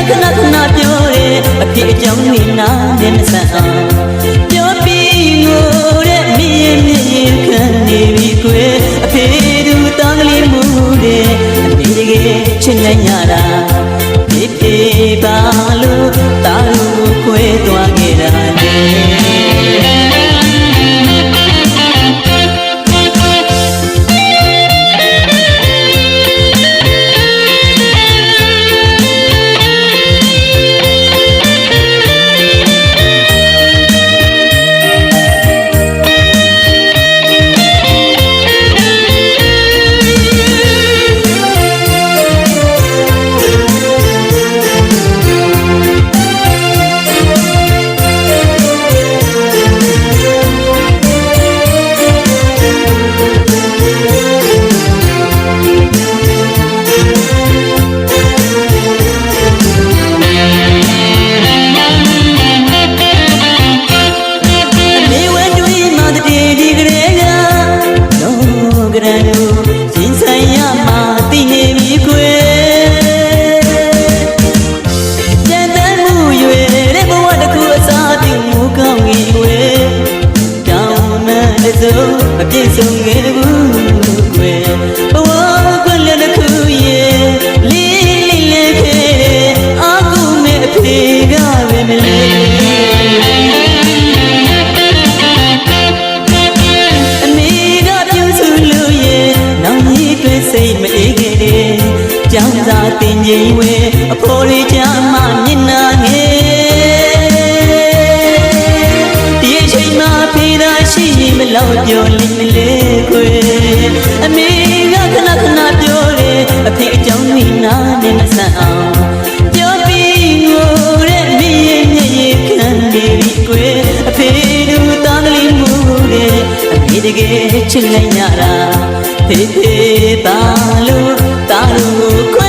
ခဏခဏပြောတယ်အဖေအကြောင်းနေနာနဲ့မဆန်အောင်ပြောပြီးငိုတဲ့မြင်မြင်ခံနေပြီကွယ်အဖေသူတောင်းကလေးမှုတဲ့အမေတကယ်ချစ်နိုင်ရတာဖေဖေပါလို့တာလို့ခွဲသွားခဲ့တာလေမပြည့်စုံခဲ့ဘူးကွယ်ဘဝကွယ်လည်းတစ်ခုရဲ့လေးလေးလေးခဲ့တဲ့အာကူမဲ့အဖေကပဲမလေးအမေကပြုစုလို့ရဲ့နောက်ကြီးတွေစိတ်မအေးခဲ့တဲ့ကြောင်းစားတင်ကြီးဝဲအဖိုးလေးချမ်းမမျက်နှာငယ်ဒီအချိန်မှာဖေးသာရှိရင်မလောက်ပြောလိမ့်မလဲခွေအမေကခဏခဏပြောတယ်အဖေအကြောင်းမိနာနဲ့မဆန်အောင်ပြောပြီးငိုတဲ့မြင်မြင်ခံနေပြီကွယ်အဖေတို့တောင်းကလေးမှုတဲ့အမေတကယ်ချစ်လိုက်ရတာဖေဖေပါလို့တာလို့ခွဲ